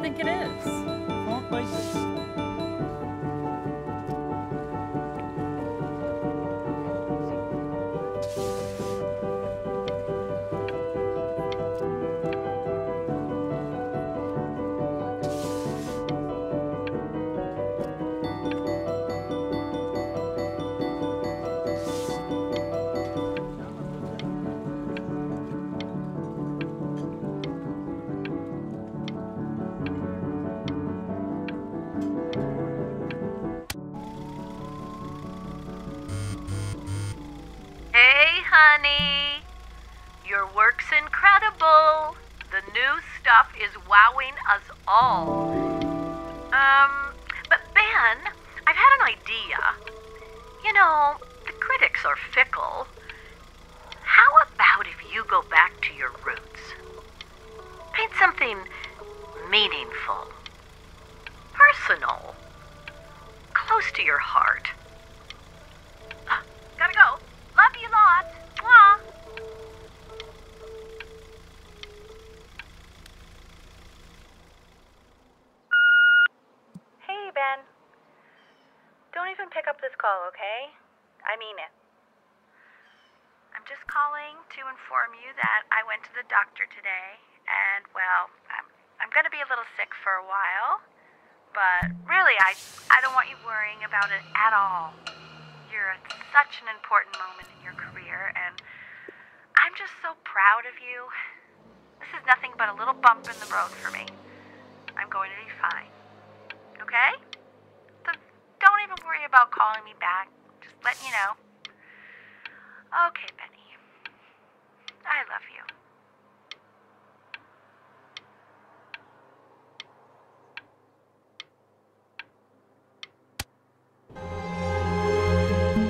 don't think it is. Not like this. Hey, honey. Your work's incredible. The new stuff is wowing us all. But Ben, I've had an idea. You know, the critics are fickle. How about if you go back to your roots? Paint something meaningful, personal, close to your heart. Gotta go. Love you lots. Mwah. Hey, Ben. Don't even pick up this call, okay? I mean it. I'm just calling to inform you that I went to the doctor today, and, well, I'm gonna be a little sick for a while, but really, I don't want you worrying about it at all. You're at such an important moment in your career, and I'm just so proud of you. This is nothing but a little bump in the road for me. I'm going to be fine. Okay? So don't even worry about calling me back. Just letting you know. Okay, Benny. I love you.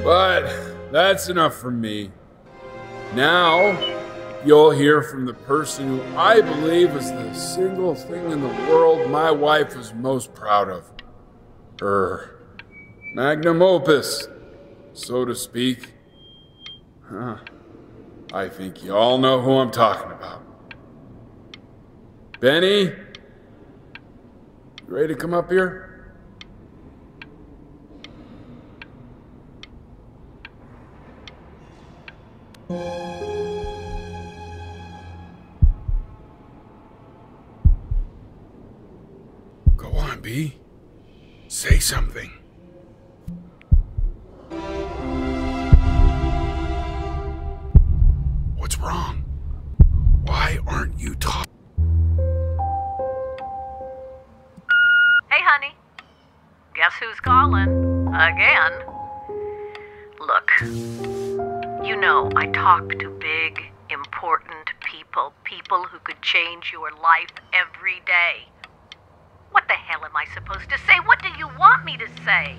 But that's enough from me. Now, you'll hear from the person who I believe is the single thing in the world my wife was most proud of. Her magnum opus, so to speak. I think you all know who I'm talking about. Benny? You ready to come up here? Go on, B. Say something. What's wrong? Why aren't you talking? Hey, honey. Guess who's calling? Again. Look, you know I talk to big, important people who could change your life every day. What the hell am I supposed to say? What do you want me to say?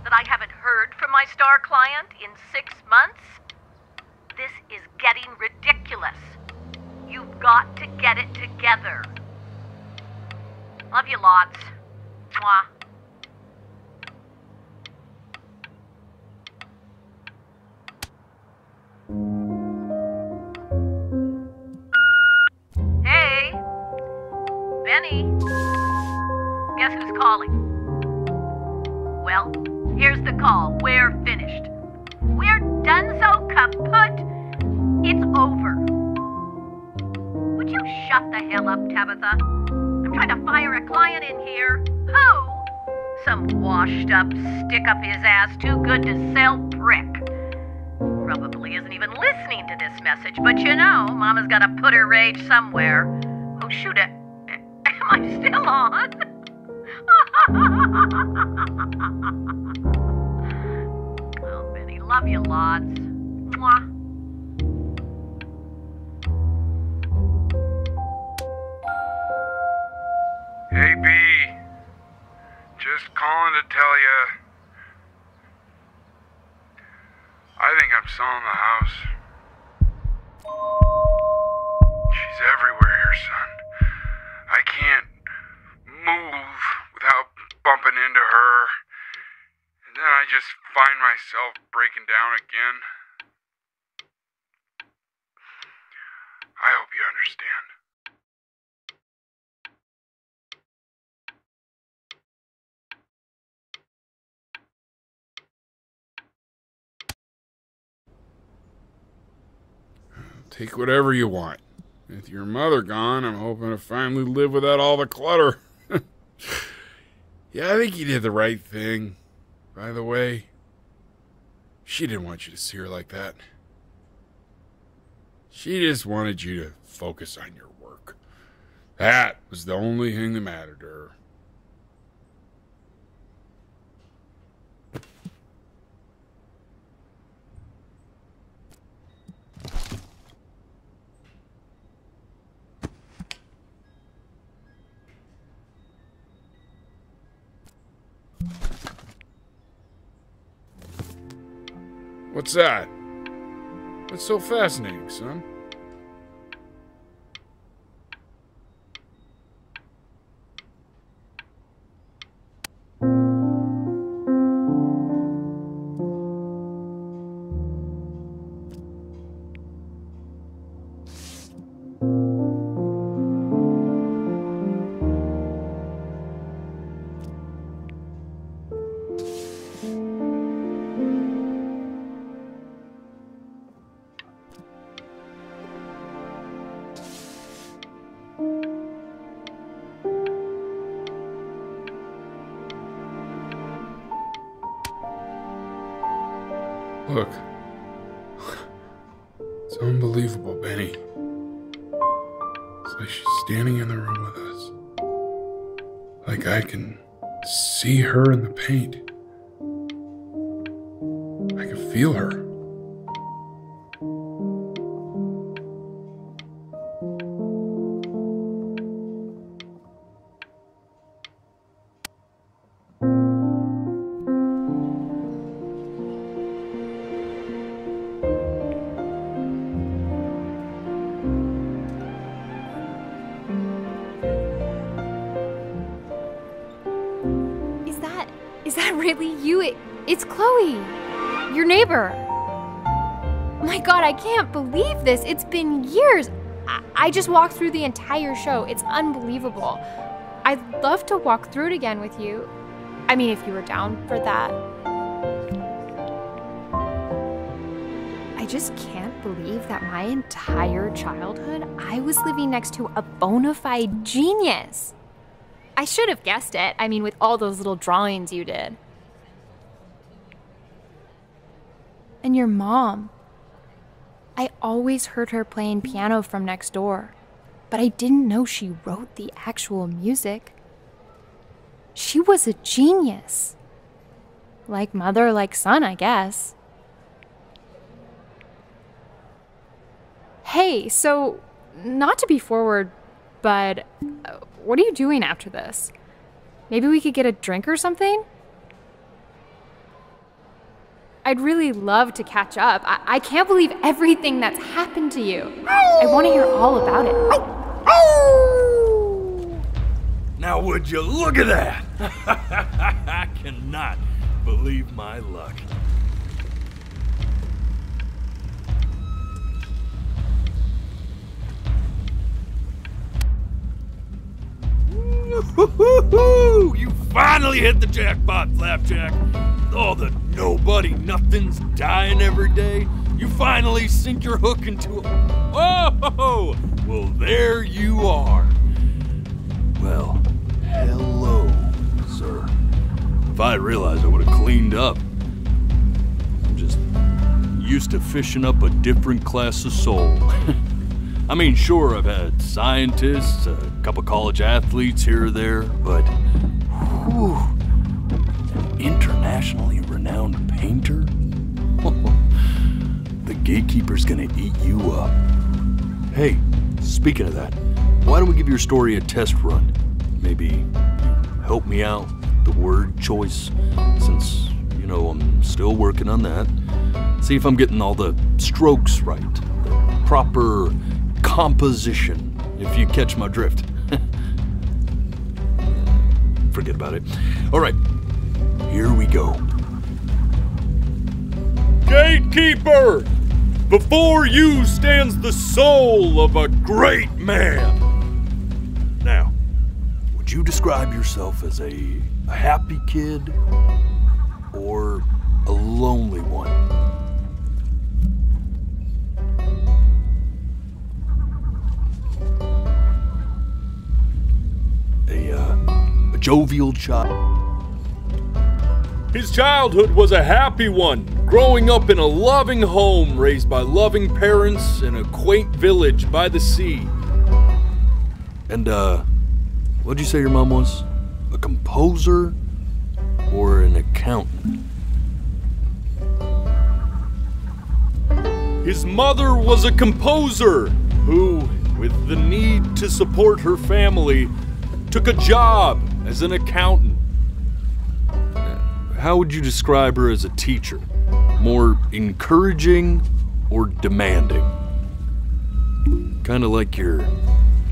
That I haven't heard from my star client in 6 months? This is getting ridiculous. You've got to get it together. Love you lots. Mwah. Hey, Benny. Guess who's calling? Well, here's the call. We're finished. We're done so kaput. It's over. Would you shut the hell up, Tabitha? I'm trying to fire a client in here. Who? Some washed up, stick up his ass, too good to sell prick. Probably isn't even listening to this message, but you know, Mama's gotta put her rage somewhere. Oh, shoot it. Am I still on? Oh, Benny, love you lots. Mwah. Hey, B. Just calling to tell you. I think I'm selling the house. She's everywhere here, son. I can't move without bumping into her. And then I just find myself breaking down again. I hope you understand. take whatever you want. With your mother gone, I'm hoping to finally live without all the clutter. Yeah, I think you did the right thing. By the way, she didn't want you to see her like that. She just wanted you to focus on your work. That was the only thing that mattered to her. What's that? What's so fascinating, son? Look. It's unbelievable, Benny. It's like she's standing in the room with us. Like I can see her in the paint. I can feel her. Is that really you? It's Chloe, your neighbor. My God, I can't believe this. It's been years. I just walked through the entire show. It's unbelievable. I'd love to walk through it again with you. I mean, if you were down for that. I just can't believe that my entire childhood, I was living next to a bona fide genius. I should have guessed it. I mean, with all those little drawings you did. And your mom. I always heard her playing piano from next door, but I didn't know she wrote the actual music. She was a genius. Like mother, like son, I guess. Hey, so, not to be forward, but what are you doing after this? Maybe we could get a drink or something? I'd really love to catch up. I can't believe everything that's happened to you. I want to hear all about it. Now would you look at that? I cannot believe my luck. You finally hit the jackpot, Flapjack. All the nobody nothings dying every day. You finally sink your hook into a... Whoa! Well, there you are. Well, hello, sir. If I had realized, I would have cleaned up. I'm just used to fishing up a different class of soul. I mean, sure, I've had scientists, a couple college athletes here or there, but whew, an internationally renowned painter? The gatekeeper's gonna eat you up. Hey, speaking of that, why don't we give your story a test run? Maybe you help me out with the word choice, since, you know, I'm still working on that. See if I'm getting all the strokes right, the proper composition, if you catch my drift. Forget about it. All right, here we go. Gatekeeper! Before you stands the soul of a great man. Now, would you describe yourself as a happy kid or a lonely one? jovial child. His childhood was a happy one, growing up in a loving home raised by loving parents in a quaint village by the sea. And, what'd you say your mom was? A composer or an accountant? His mother was a composer who, with the need to support her family, took a job as an accountant. How would you describe her as a teacher? More encouraging or demanding? Kind of like your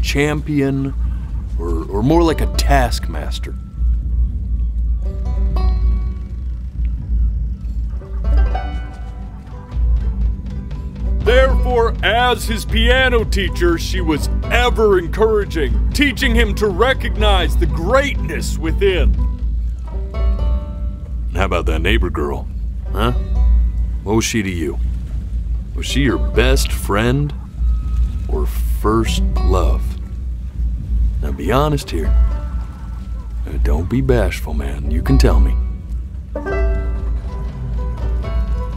champion or more like a taskmaster? Therefore, as his piano teacher, she was ever encouraging, teaching him to recognize the greatness within. How about that neighbor girl, huh? What was she to you? Was she your best friend or first love? Now be honest here. Don't be bashful, man. You can tell me.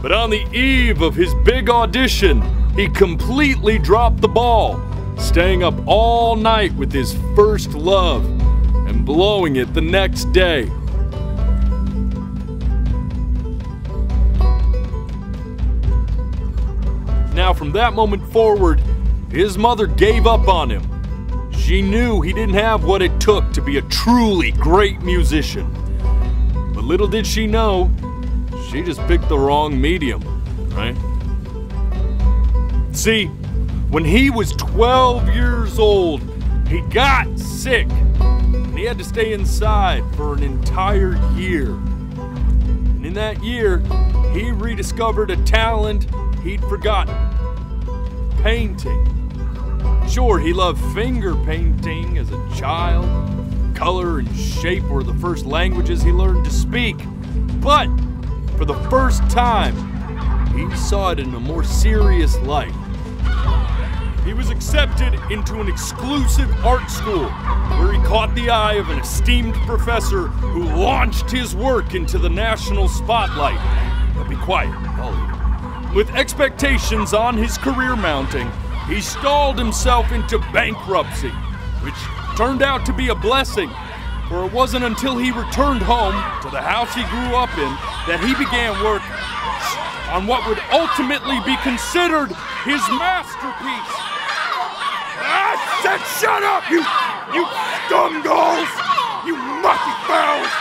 But on the eve of his big audition, he completely dropped the ball, staying up all night with his first love and blowing it the next day. Now, from that moment forward, his mother gave up on him. She knew he didn't have what it took to be a truly great musician. But little did she know, she just picked the wrong medium, right? See, when he was 12 years old, he got sick, and he had to stay inside for an entire year. And in that year, he rediscovered a talent he'd forgotten: painting. Sure, he loved finger painting as a child. Color and shape were the first languages he learned to speak. But for the first time, he saw it in a more serious light. He was accepted into an exclusive art school where he caught the eye of an esteemed professor who launched his work into the national spotlight. Now be quiet, all of you. With expectations on his career mounting, he stalled himself into bankruptcy, which turned out to be a blessing, for it wasn't until he returned home to the house he grew up in that he began work on what would ultimately be considered his masterpiece. I said shut up, you scumballs! You mucky fowls!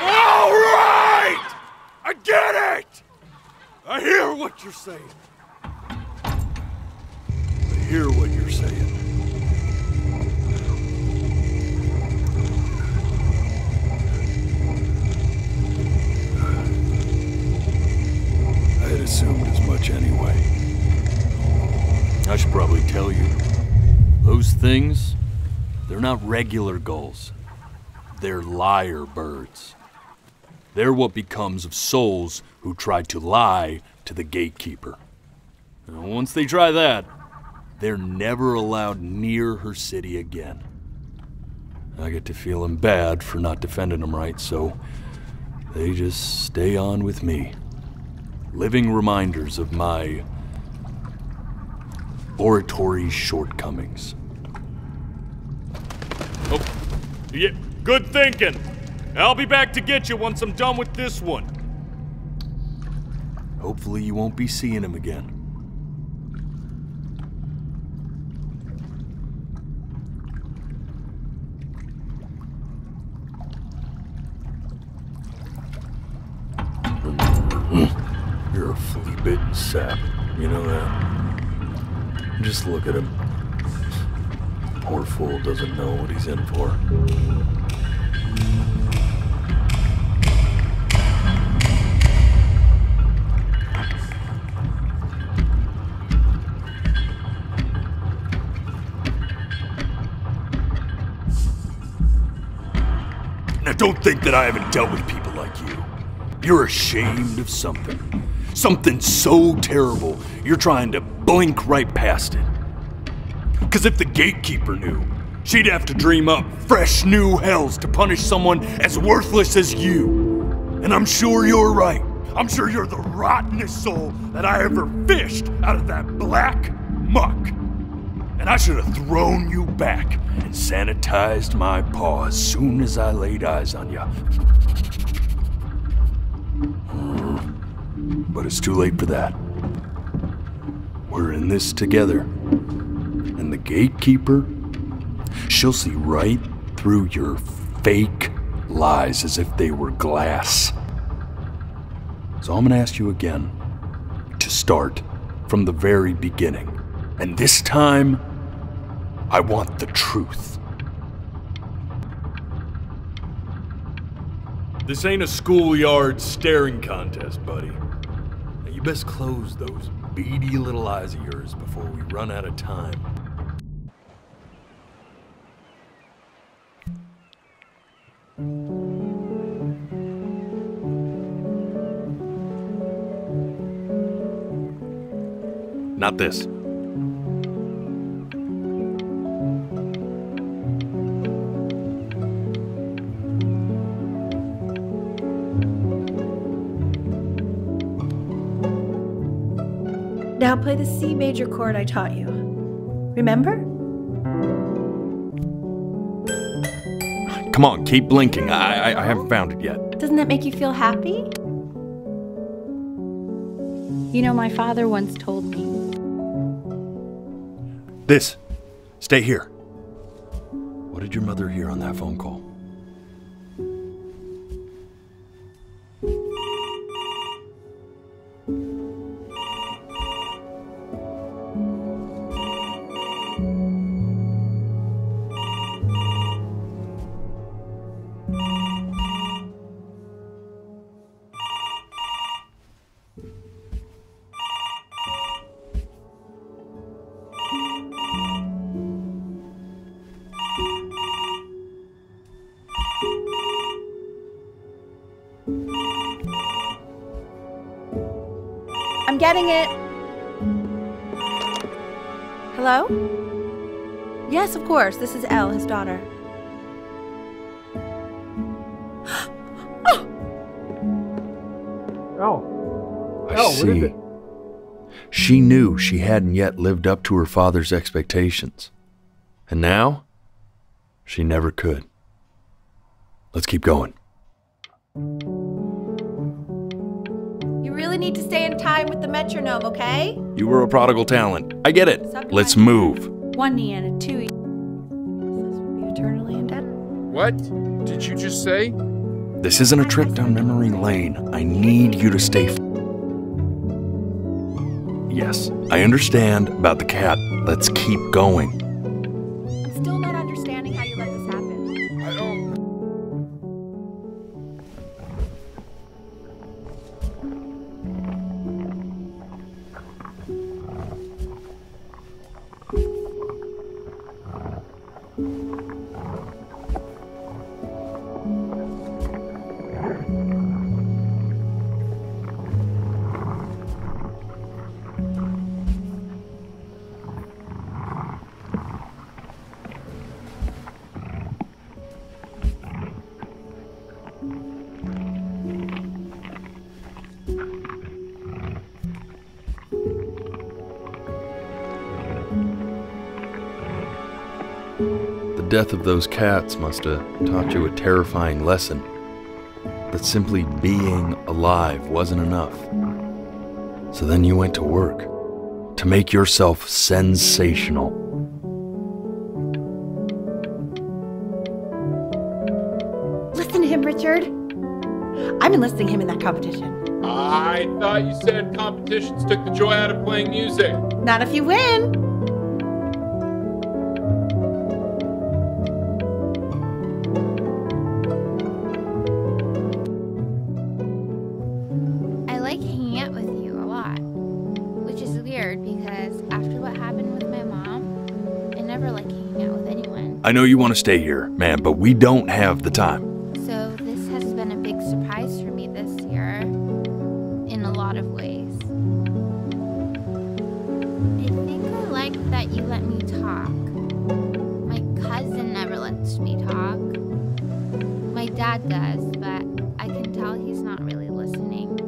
All right! I get it! I hear what you're saying. I hear what you're saying. I had assumed as much anyway. I should probably tell you, those things, they're not regular gulls. They're lyre birds. They're what becomes of souls who try to lie to the gatekeeper. And once they try that, they're never allowed near her city again. I get to feeling bad for not defending them right, so they just stay on with me. Living reminders of my oratory shortcomings. Oh, yeah, good thinking. I'll be back to get you once I'm done with this one. Hopefully you won't be seeing him again. You're a flea-bitten sap, you know that? Just look at him. Poor fool doesn't know what he's in for. Now don't think that I haven't dealt with people like you. You're ashamed of something. Something so terrible, you're trying to blink right past it. 'Cause if the gatekeeper knew, she'd have to dream up fresh new hells to punish someone as worthless as you. And I'm sure you're right. I'm sure you're the rottenest soul that I ever fished out of that black muck. And I should have thrown you back and sanitized my paw as soon as I laid eyes on you. But it's too late for that. We're in this together. And the gatekeeper, she'll see right through your fake lies as if they were glass. So I'm gonna ask you again to start from the very beginning. And this time, I want the truth. This ain't a schoolyard staring contest, buddy. Now you best close those beady little eyes of yours before we run out of time. Not this. Now play the C major chord I taught you. Remember? Come on, keep blinking. I haven't found it yet. Doesn't that make you feel happy? You know, my father once told me, This. Stay here. What did your mother hear on that phone call? I'm getting it. Hello? Yes, of course. This is Elle, his daughter. I see. She knew she hadn't yet lived up to her father's expectations. And now, she never could. Let's keep going. You really need to stay in time with the metronome, okay? You were a prodigal talent. I get it. Let's move. one knee and a two. This will be eternally indebted. What did you just say? This isn't a trip down memory lane. I need you to stay. Yes, I understand about the cat. Let's keep going. I'm still not understanding how you let this happen. I don't. The death of those cats must have taught you a terrifying lesson. That simply being alive wasn't enough. So then you went to work to make yourself sensational. Listen to him, Richard. I'm enlisting him in that competition. I thought you said competitions took the joy out of playing music. Not if you win. I like hanging out with you a lot, which is weird because after what happened with my mom, I never like hanging out with anyone. I know you want to stay here, man, but we don't have the time. So this has been a big surprise for me this year, in a lot of ways. I think I like that you let me talk. Dad does, but I can tell he's not really listening.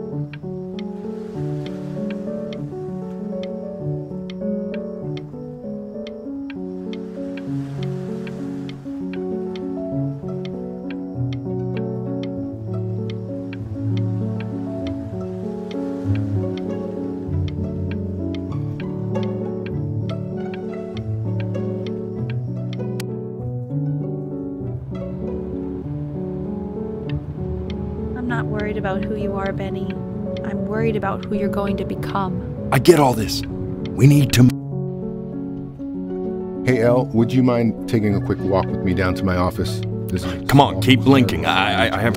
I'm not worried about who you are, Benny. I'm worried about who you're going to become. I get all this. We need to... Hey, Elle, would you mind taking a quick walk with me down to my office? Come on, keep blinking. I have...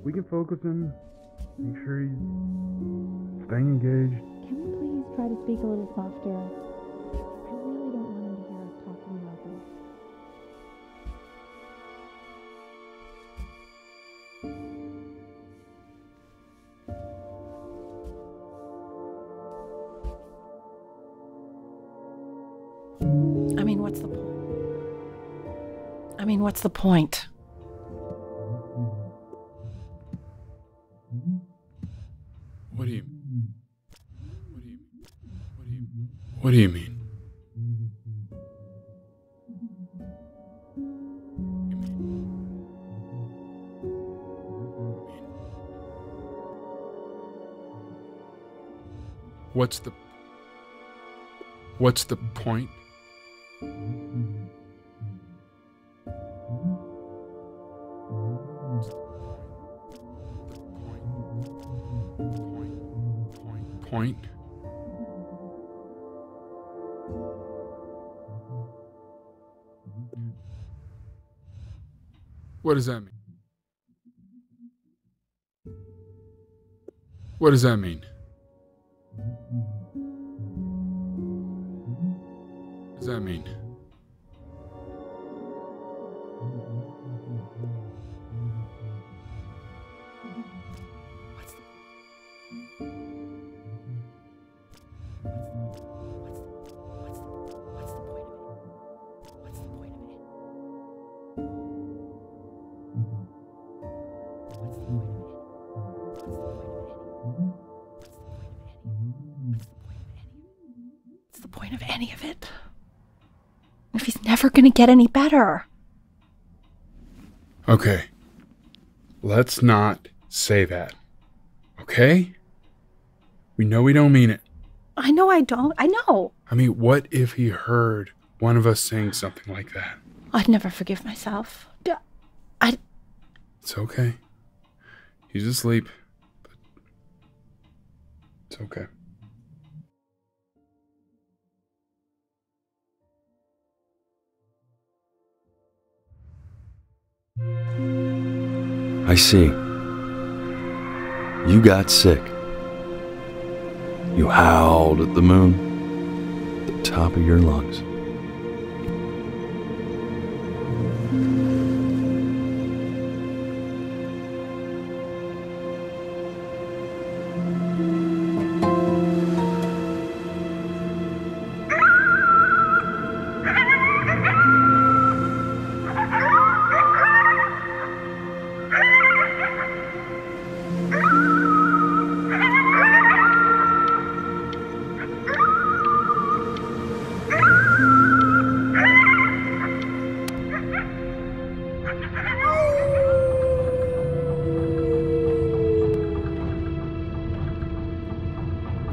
We can focus him. Make sure he's staying engaged. Can we please try to speak a little softer? I really don't want him to hear us talking about this. What's the point? What's the point? What do you mean? What do you mean? What's the point? Point? What does that mean? What does that mean? What does that mean? What's the point of any of it? If he's never gonna get any better. Okay. Let's not say that. Okay? We know we don't mean it. I know I don't. I know. I mean, what if he heard one of us saying something like that? I'd never forgive myself. It's okay. He's asleep. But it's okay. I see. You got sick. You howled at the moon, at the top of your lungs.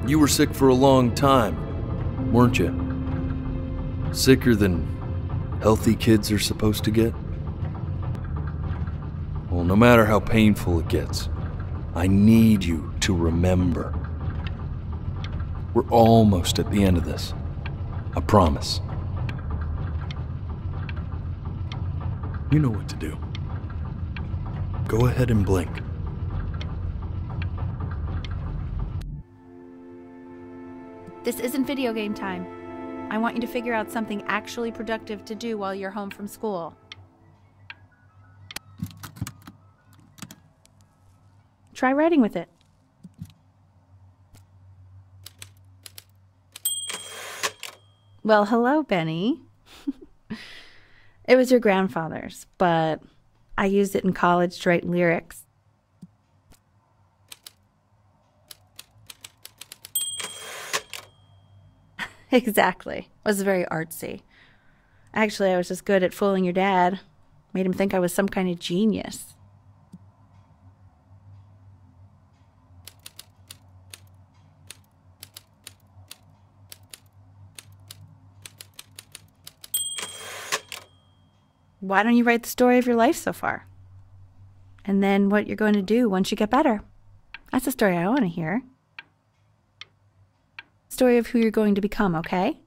You were sick for a long time, weren't you? Sicker than healthy kids are supposed to get? Well, no matter how painful it gets, I need you to remember. We're almost at the end of this. I promise. You know what to do. Go ahead and blink. This isn't video game time. I want you to figure out something actually productive to do while you're home from school. Try writing with it. Well, hello, Benny. It was your grandfather's, but I used it in college to write lyrics. Exactly. It was very artsy. Actually, I was just good at fooling your dad. Made him think I was some kind of genius. Why don't you write the story of your life so far? And then what you're going to do once you get better. That's the story I want to hear. Story of who you're going to become, okay?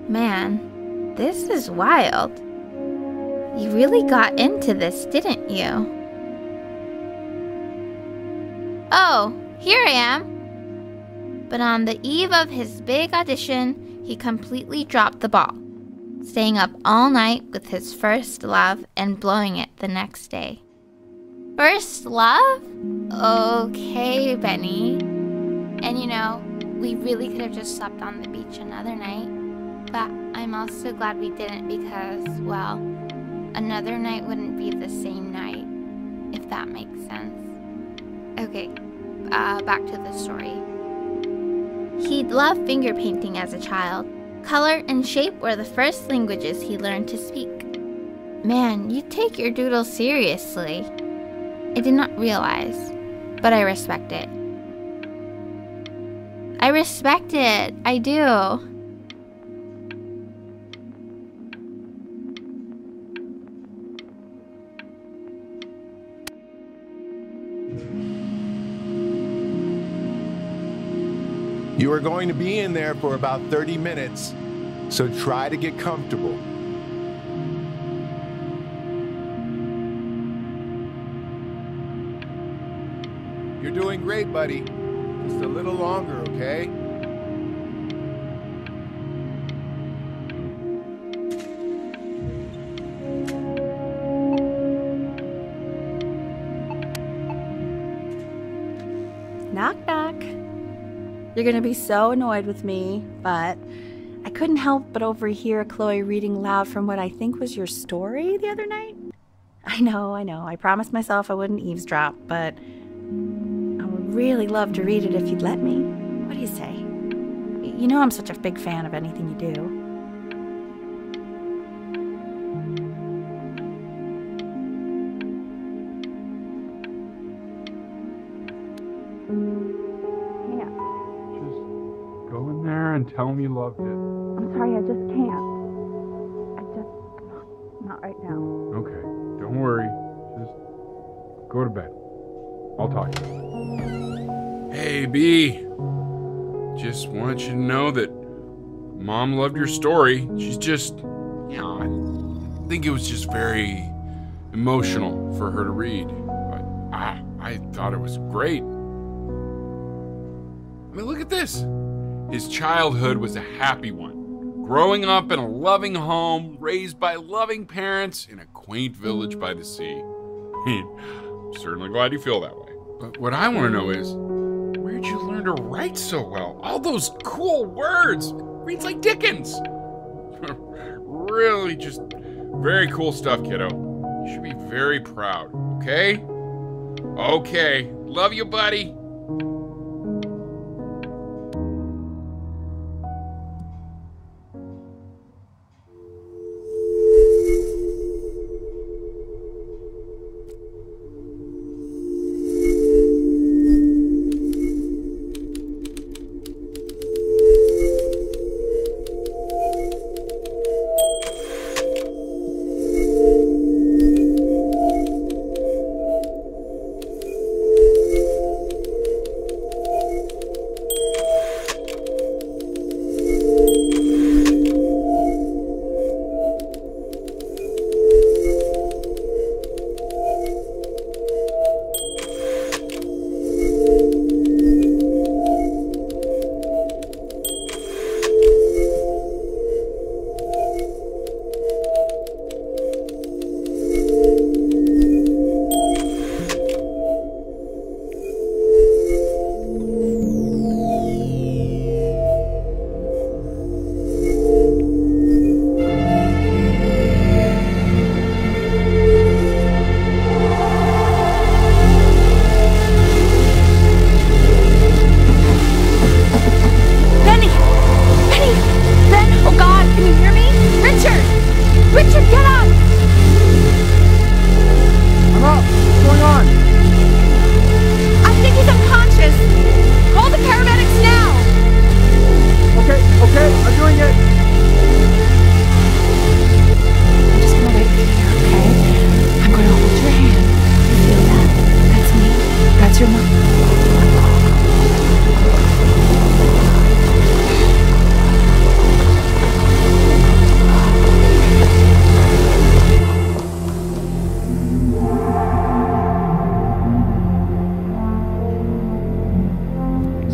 Man, this is wild. You really got into this, didn't you? Oh, here I am. But on the eve of his big audition, he completely dropped the ball, staying up all night with his first love and blowing it the next day. First love? Okay, Benny. And you know, we really could have just slept on the beach another night. But I'm also glad we didn't because, well, another night wouldn't be the same night, if that makes sense. Okay, back to the story. He'd loved finger painting as a child. Color and shape were the first languages he learned to speak. Man, you take your doodle seriously. I did not realize, but I respect it. I respect it, I do. You are going to be in there for about 30 minutes, so try to get comfortable. You're doing great, buddy. Just a little longer, okay? Knock, knock. You're gonna be so annoyed with me, but I couldn't help but overhear Chloe reading loud from what I think was your story the other night. I know. I promised myself I wouldn't eavesdrop, but I would really love to read it if you'd let me. What do you say? You know I'm such a big fan of anything you do. And tell him you loved it. I'm sorry, I just can't. Not right now. Okay, don't worry. Just go to bed. I'll talk to you. Hey, B. Just want you to know that Mom loved your story. She's just, I think it was just very emotional for her to read. But I thought it was great. I mean, look at this. His childhood was a happy one. Growing up in a loving home, raised by loving parents in a quaint village by the sea. I'm certainly glad you feel that way. But what I want to know is, where'd you learn to write so well? All those cool words. Reads like Dickens. Really just Very cool stuff, kiddo. You should be very proud, okay? Okay. Love you, buddy.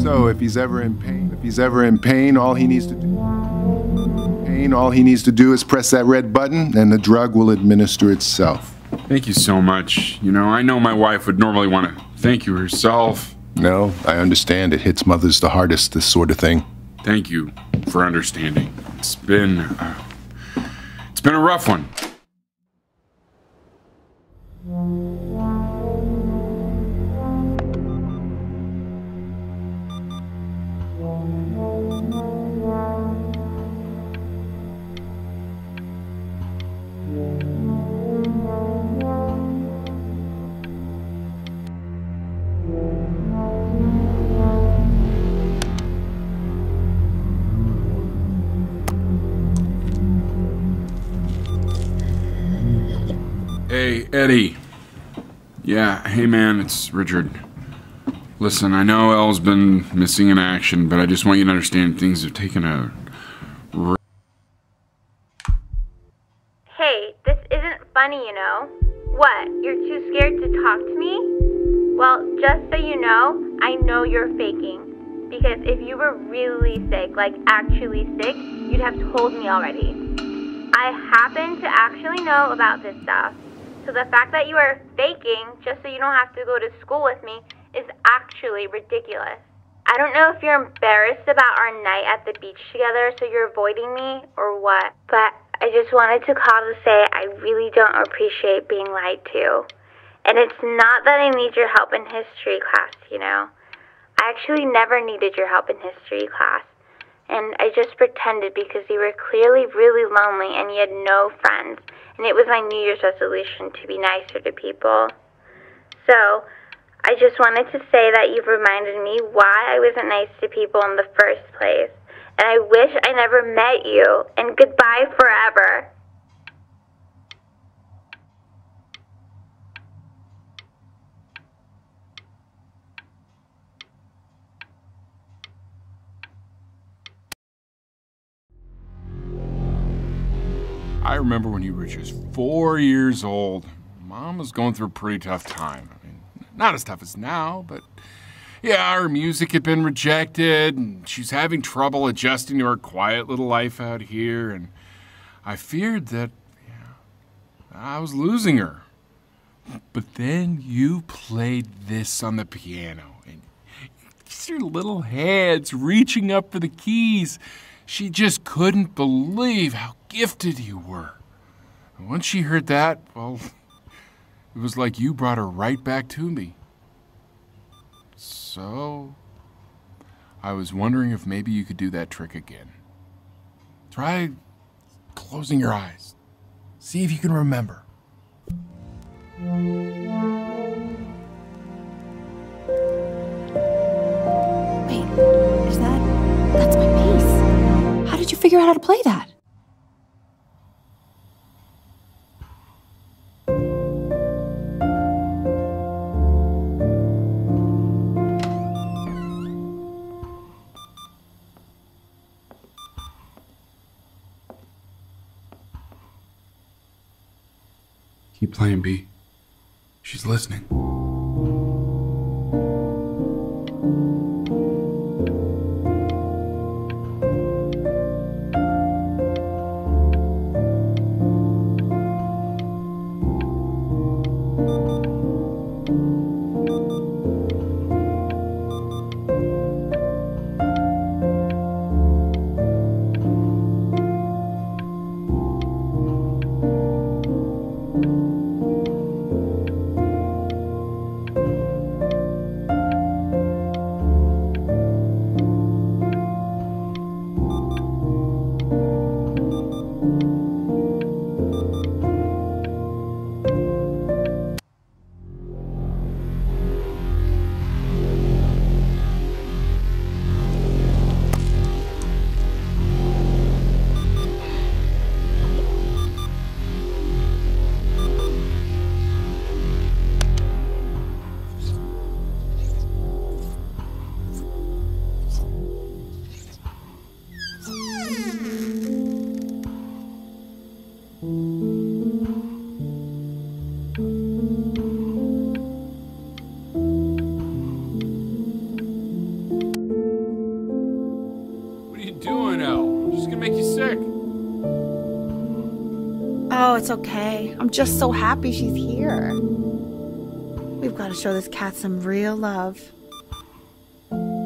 So if he's ever in pain, all he needs to do is press that red button and the drug will administer itself. Thank you so much. You know, I know my wife would normally want to thank you herself. No, I understand. It hits mothers the hardest, this sort of thing. Thank you for understanding. It's been a rough one. Hey, Eddie. Yeah, hey man, it's Richard. Listen, I know Elle's been missing in action, but I just want you to understand things have taken a... Hey, this isn't funny, you know? What, you're too scared to talk to me? Well, just so you know, I know you're faking. Because if you were really sick, like actually sick, you'd have told me already. I happen to actually know about this stuff. So the fact that you are faking just so you don't have to go to school with me is actually ridiculous. I don't know if you're embarrassed about our night at the beach together, so you're avoiding me or what, but I just wanted to call to say I really don't appreciate being lied to. And it's not that I need your help in history class, you know. I actually never needed your help in history class. And I just pretended because you were clearly really lonely and you had no friends. And it was my New Year's resolution to be nicer to people. So, I just wanted to say that you've reminded me why I wasn't nice to people in the first place. And I wish I never met you. And goodbye forever. I remember when you were just 4 years old. Mom was going through a pretty tough time. I mean, not as tough as now, but yeah, her music had been rejected, and she's having trouble adjusting to her quiet little life out here, and I feared that I was losing her. But then you played this on the piano, and your little hands reaching up for the keys. She just couldn't believe how gifted you were. Once she heard that, well, it was like you brought her right back to me. So, I was wondering if maybe you could do that trick again. Try closing your eyes. See if you can remember. Wait, that's my bass. How did you figure out how to play that? Keep playing, B. She's listening. Oh, it's okay. I'm just so happy she's here. We've got to show this cat some real love.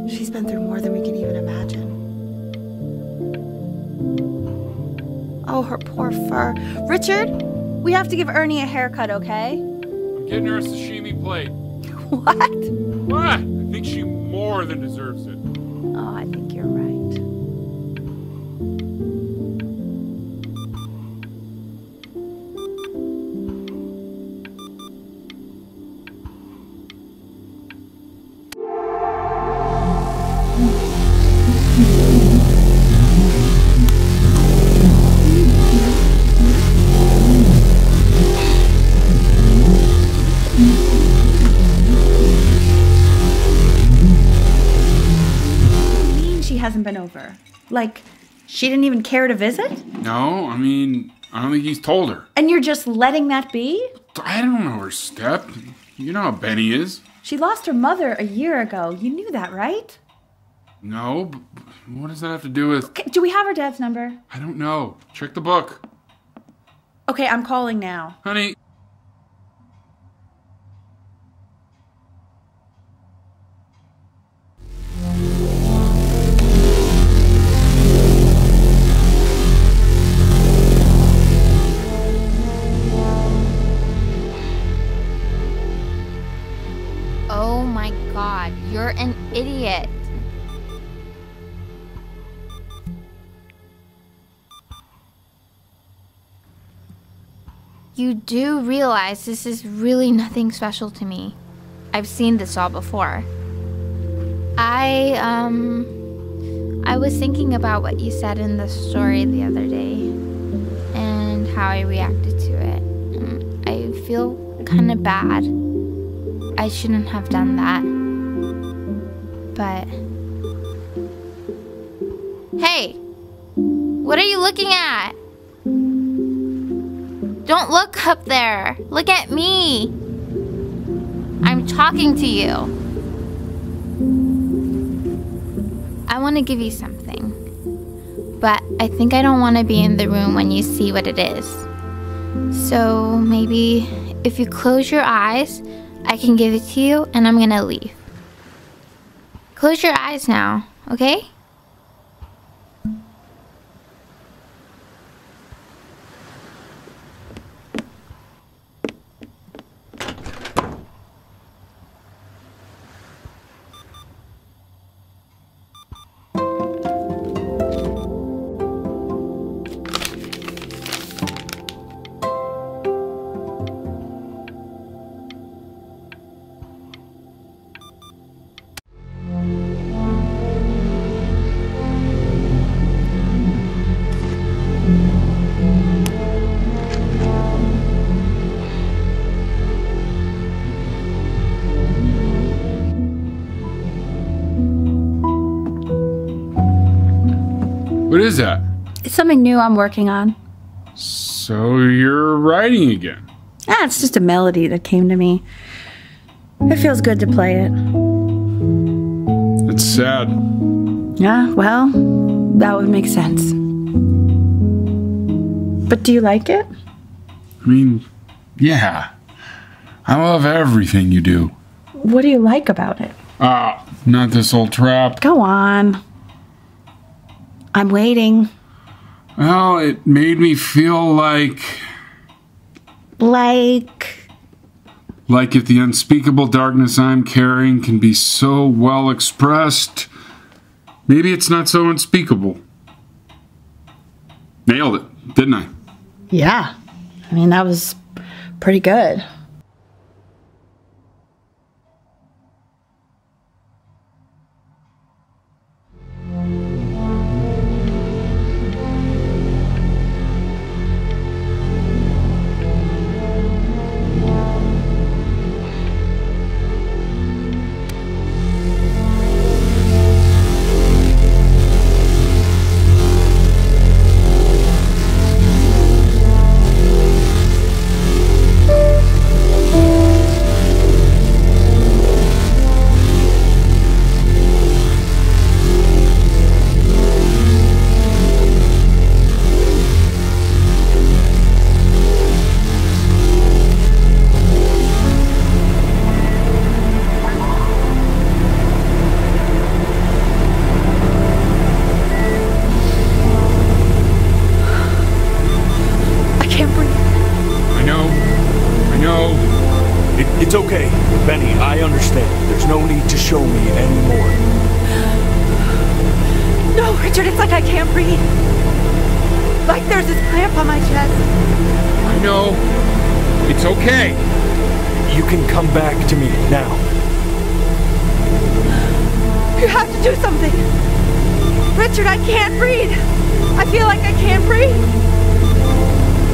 She's been through more than we can even imagine. Oh, her poor fur. Richard, we have to give Ernie a haircut, okay? I'm getting her a sashimi plate. What? What? I think she more than deserves it. Oh, I think you're right. Hasn't been over. Like, she didn't even care to visit? No, I mean, I don't think he's told her. And you're just letting that be? I don't know her step. You know how Benny is. She lost her mother a year ago. You knew that, right? No, but what does that have to do with... Okay, do we have her dad's number? I don't know. Check the book. Okay, I'm calling now. Honey. Oh my God, you're an idiot. You do realize this is really nothing special to me. I've seen this all before. I was thinking about what you said in the story the other day and how I reacted to it. I feel kind of bad. I shouldn't have done that. But... Hey! What are you looking at? Don't look up there! Look at me! I'm talking to you. I want to give you something. But I think I don't want to be in the room when you see what it is. So maybe if you close your eyes, I can give it to you, and I'm gonna leave. Close your eyes now, okay? What is that? It's something new I'm working on. So you're writing again? Ah, it's just a melody that came to me. It feels good to play it. It's sad. Yeah, well, that would make sense. But do you like it? I mean, yeah. I love everything you do. What do you like about it? Not this old trap. Go on. I'm waiting. Well, it made me feel like if the unspeakable darkness I'm carrying can be so well expressed, maybe it's not so unspeakable. Nailed it, didn't I? Yeah. I mean, that was pretty good. It's okay, Benny, I understand. There's no need to show me anymore. No, Richard, it's like I can't breathe. Like there's this cramp on my chest. I know. It's okay. You can come back to me now. You have to do something. Richard, I can't breathe. I feel like I can't breathe.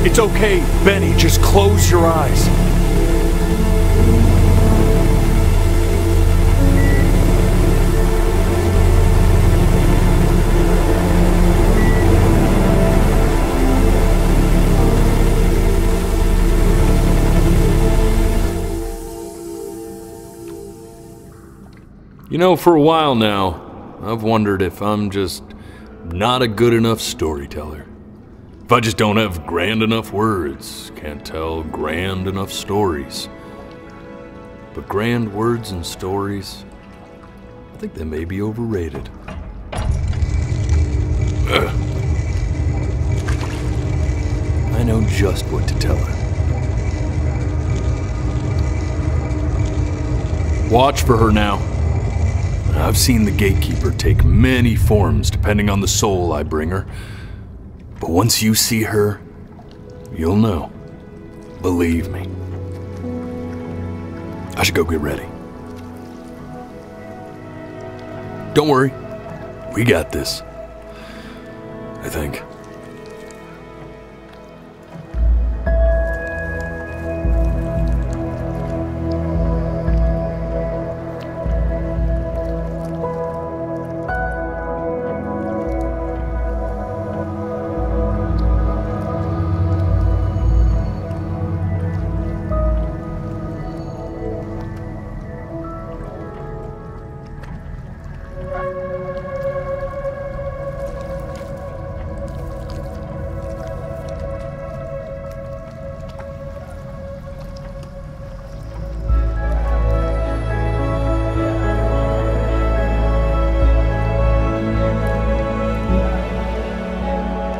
It's okay, Benny, just close your eyes. You know, for a while now, I've wondered if I'm just not a good enough storyteller. If I just don't have grand enough words, can't tell grand enough stories. But grand words and stories, I think they may be overrated. I know just what to tell her. Watch for her now. I've seen the gatekeeper take many forms depending on the soul I bring her. But once you see her, you'll know. Believe me. I should go get ready. Don't worry. We got this. I think.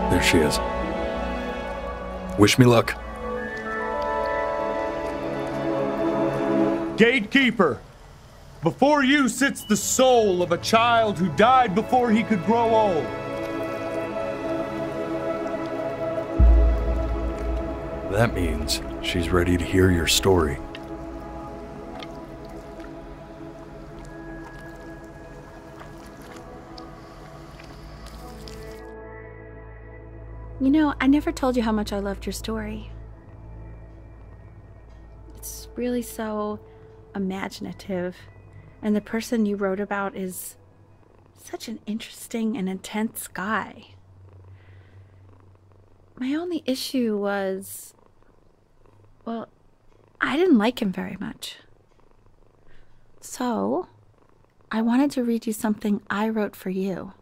There she is. Wish me luck. Gatekeeper, before you sits the soul of a child who died before he could grow old. That means she's ready to hear your story. You know, I never told you how much I loved your story. It's really so imaginative, and the person you wrote about is such an interesting and intense guy. My only issue was, well, I didn't like him very much. So, I wanted to read you something I wrote for you,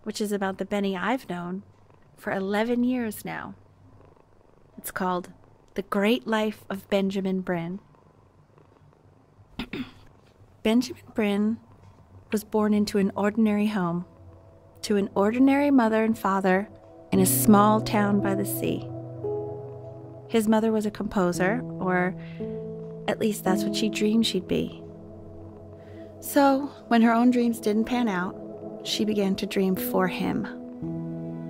which is about the Benny I've known for 11 years now. It's called The Great Life of Benjamin Brin. Benjamin Brin was born into an ordinary home, to an ordinary mother and father in a small town by the sea. His mother was a composer, or at least that's what she dreamed she'd be. So, when her own dreams didn't pan out, she began to dream for him.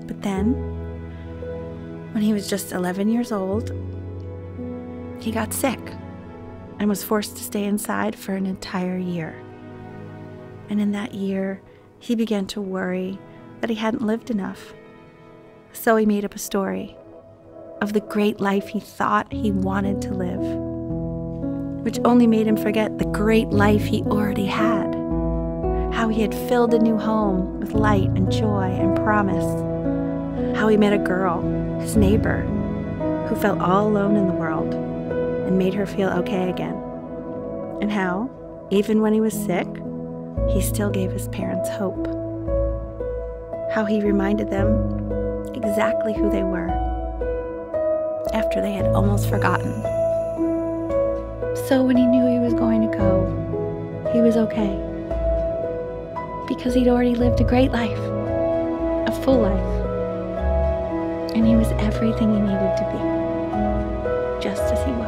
But then, when he was just 11 years old, he got sick and was forced to stay inside for an entire year. And in that year, he began to worry that he hadn't lived enough. So he made up a story of the great life he thought he wanted to live, which only made him forget the great life he already had, how he had filled a new home with light and joy and promise, how he met a girl, his neighbor, who felt all alone in the world and made her feel okay again, and how, even when he was sick, he still gave his parents hope, how he reminded them exactly who they were after they had almost forgotten. So when he knew he was going to go, he was okay, because he'd already lived a great life, a full life, and he was everything he needed to be, just as he was.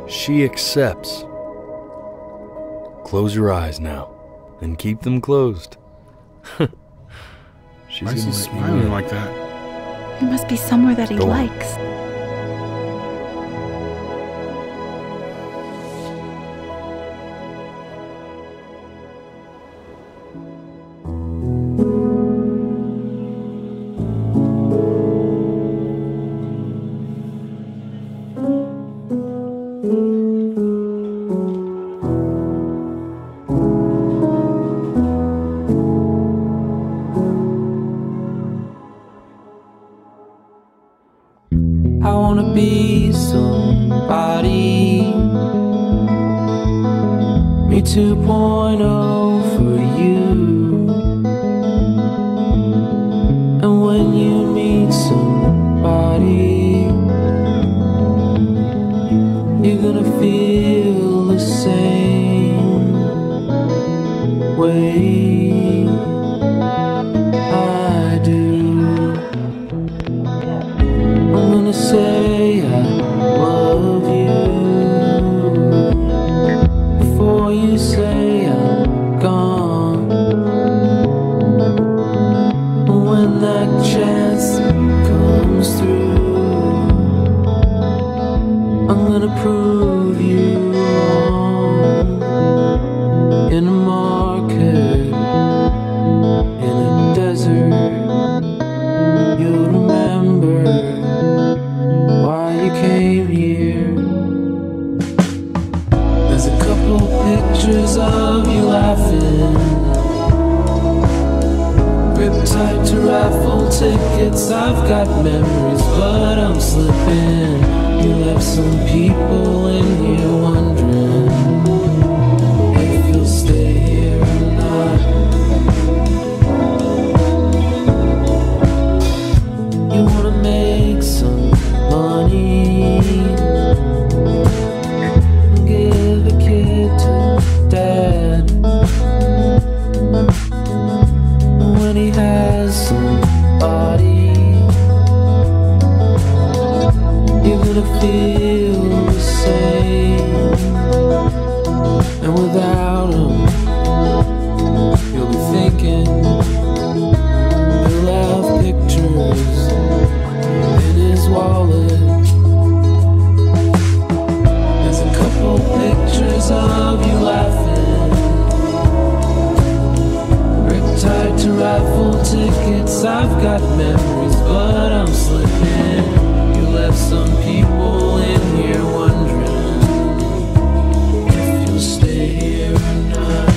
She accepts. Close your eyes now, and keep them closed. She's Why is he smiling like that? He must be somewhere that he Go on. likes. I wanna be somebody. Me 2.0 for you. And when you meet somebody, you're gonna feel the same way I do. I'm gonna say I love you before you say I'm gone. When that chance comes through, I'm gonna prove you wrong. In a market, in a desert, you'll remember why you came here. There's a couple pictures of you laughing, grip tight to raffle tickets. I've got memories, but I'm slipping. You left some people in here wondering if you'll stay here or not. You wanna make some money, give a kid to dad. When he has somebody, you're gonna feel the same. I've got memories, but I'm slipping. You left some people in here wondering if you'll stay here or not.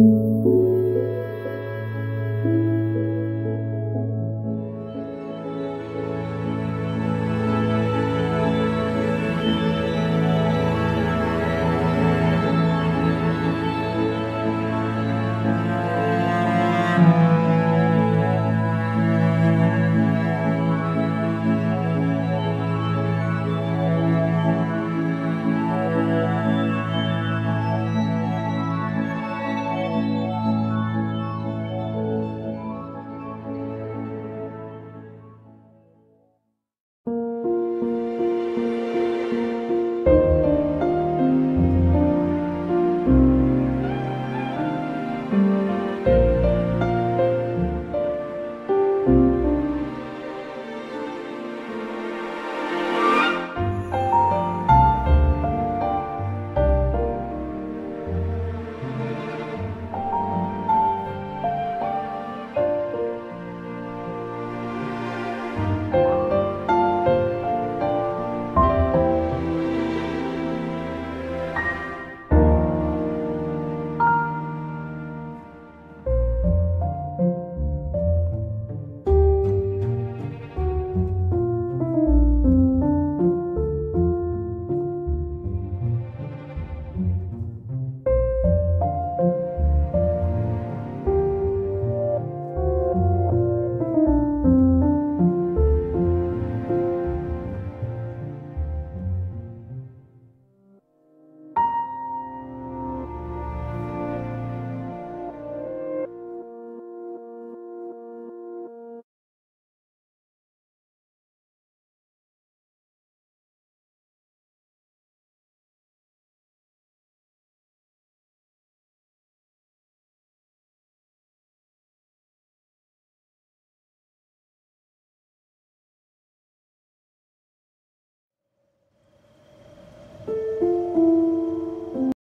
Mm-hmm.